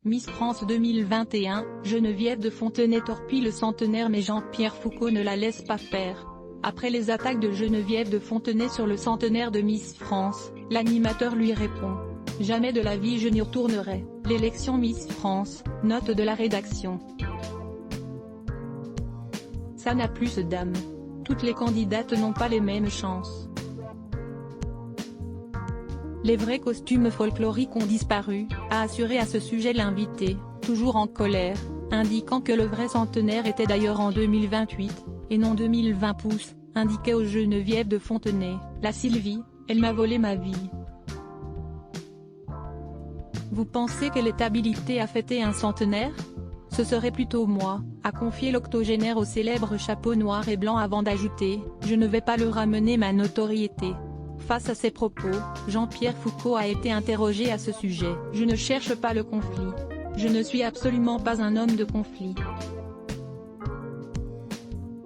Miss France 2021, Geneviève de Fontenay torpille le centenaire mais Jean-Pierre Foucault ne la laisse pas faire. Après les attaques de Geneviève de Fontenay sur le centenaire de Miss France, l'animateur lui répond « Jamais de la vie je n'y retournerai ». L'élection Miss France, note de la rédaction. Ça n'a plus d'âme. Toutes les candidates n'ont pas les mêmes chances. Les vrais costumes folkloriques ont disparu, a assuré à ce sujet l'invité, toujours en colère, indiquant que le vrai centenaire était d'ailleurs en 2028, et non 2020 pouces, indiquait aux Geneviève de Fontenay, la Sylvie, elle m'a volé ma vie. Vous pensez qu'elle est habilitée à fêter un centenaire? Ce serait plutôt moi, a confié l'octogénaire au célèbre chapeau noir et blanc avant d'ajouter, je ne vais pas leur ramener ma notoriété. Face à ces propos, Jean-Pierre Foucault a été interrogé à ce sujet. Je ne cherche pas le conflit. Je ne suis absolument pas un homme de conflit.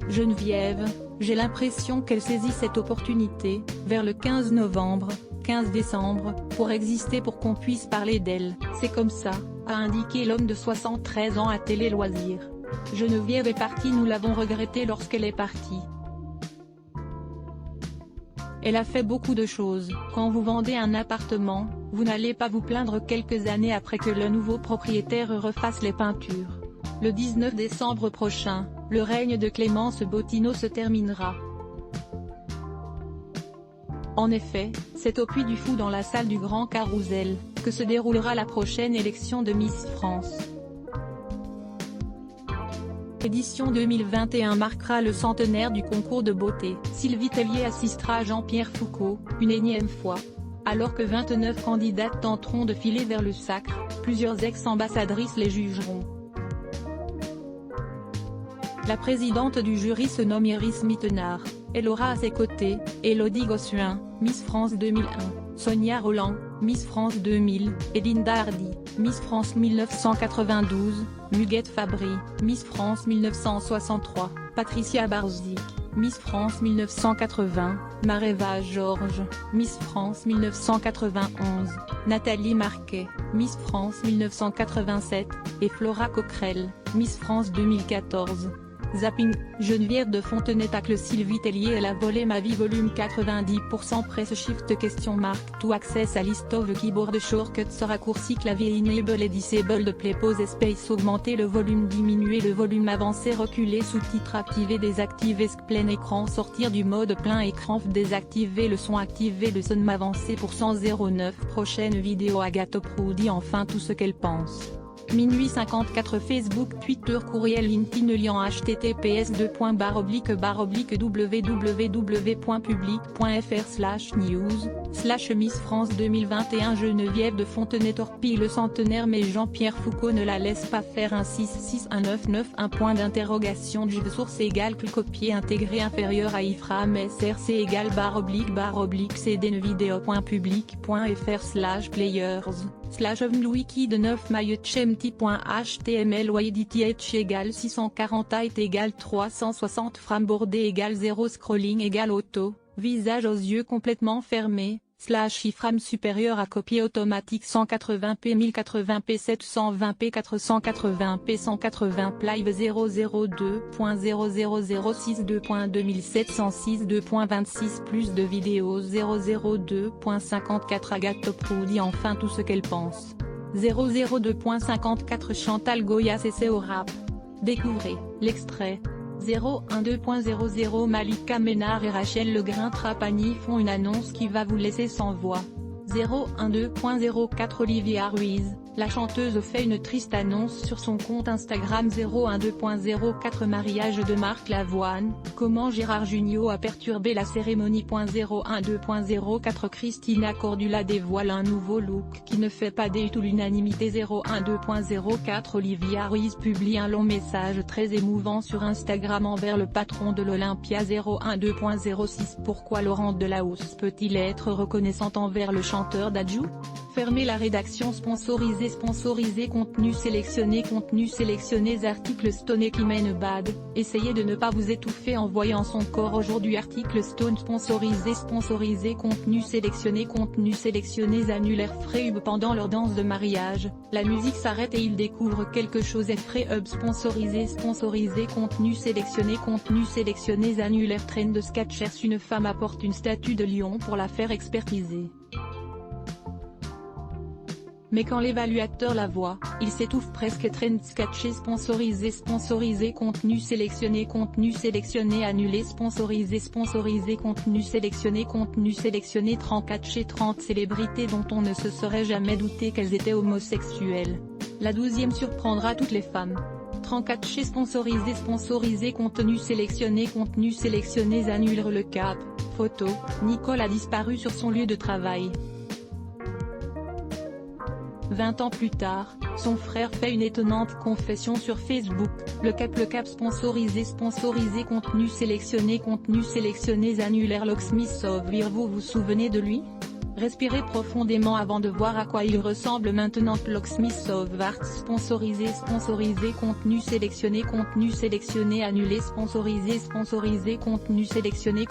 Geneviève, j'ai l'impression qu'elle saisit cette opportunité, vers le 15 novembre, 15 décembre, pour exister pour qu'on puisse parler d'elle. C'est comme ça, a indiqué l'homme de 73 ans à Télé Loisirs. Geneviève est partie, nous l'avons regretté lorsqu'elle est partie. Elle a fait beaucoup de choses. Quand vous vendez un appartement, vous n'allez pas vous plaindre quelques années après que le nouveau propriétaire refasse les peintures. Le 19 décembre prochain, le règne de Clémence Bottineau se terminera. En effet, c'est au Puy du Fou dans la salle du Grand Carrousel, que se déroulera la prochaine élection de Miss France. L'édition 2021 marquera le centenaire du concours de beauté. Sylvie Tellier assistera à Jean-Pierre Foucault, une énième fois. Alors que 29 candidates tenteront de filer vers le sacre, plusieurs ex-ambassadrices les jugeront. La présidente du jury se nomme Iris Mittenard. Elle aura à ses côtés, Élodie Gossuin, Miss France 2001, Sonia Rolland, Miss France 2000, et Linda Hardy, Miss France 1992, Muguette Fabry, Miss France 1963, Patricia Barzik, Miss France 1980, Mareva Georges, Miss France 1991, Nathalie Marquet, Miss France 1987, et Flora Coquerel, Miss France 2014. Zapping, Geneviève de Fontenay tacle Sylvie Tellier elle a volé ma vie volume 90% press shift question mark to access à list of keyboard shortcuts raccourci clavier enable et disable play pause space augmenter le volume diminuer le volume avancer reculer sous-titres activer désactiver plein écran sortir du mode plein écran désactiver le son activer le son avancer pour 109 prochaine vidéo Agathe Proudy enfin tout ce qu'elle pense. Minuit 54 Facebook Twitter courriel LinkedIn lien https://www.public.fr/news/Miss France 2021 Geneviève de Fontenay torpille le centenaire mais Jean-Pierre Foucault ne la laisse pas faire un 66199 point d'interrogation Jive source égale copier intégré inférieur à iframe src égale //cdnvideo.public.fr/players/wiki de 9 mailletchemti.html width égale 640 height égale 360 frame bordé égale 0 scrolling égale auto, visage aux yeux complètement fermés, /iframe supérieur à copier automatique 180p 1080p 720p 480p 180 live 002.00062.2706 2.26 plus de vidéos 002.54 Agathe Proudy enfin tout ce qu'elle pense. 002.54 Chantal Goya cessé au rap. Découvrez, l'extrait. 012.00 Malika Ménard et Rachel Legrain Trapani font une annonce qui va vous laisser sans voix. 012.04 Olivia Ruiz, la chanteuse fait une triste annonce sur son compte Instagram. 012.04 Mariage de Marc Lavoine, comment Gérard Jugnot a perturbé la cérémonie. 012.04 Christina Cordula dévoile un nouveau look qui ne fait pas du tout l'unanimité. 012.04 Olivia Ruiz publie un long message très émouvant sur Instagram envers le patron de l'Olympia. 012.06 Pourquoi Laurent Delahousse peut-il être reconnaissante envers le chanteur d'Adju? Fermez la rédaction sponsorisé contenu sélectionné article Stone Climene Bad, essayez de ne pas vous étouffer en voyant son corps aujourd'hui article Stone sponsorisé contenu sélectionné annulaire Freehub pendant leur danse de mariage, la musique s'arrête et ils découvrent quelque chose et Freehub sponsorisé contenu sélectionné annulaire Train de Sketchers une femme apporte une statue de lion pour la faire expertiser. Mais quand l'évaluateur la voit, il s'étouffe presque. Trend sketché sponsorisé contenu sélectionné annulé sponsorisé contenu sélectionné 34 chez 30 célébrités dont on ne se serait jamais douté qu'elles étaient homosexuelles. La 12e surprendra toutes les femmes. 34 chez sponsorisé contenu sélectionné annule le cap, photo, Nicole a disparu sur son lieu de travail. 20 ans plus tard, son frère fait une étonnante confession sur Facebook, le cap sponsorisé contenu sélectionné annulaire Locksmith vous vous souvenez de lui? Respirez profondément avant de voir à quoi il ressemble maintenant. Locksmith Arts sponsorisé contenu sélectionné annulé sponsorisé contenu sélectionné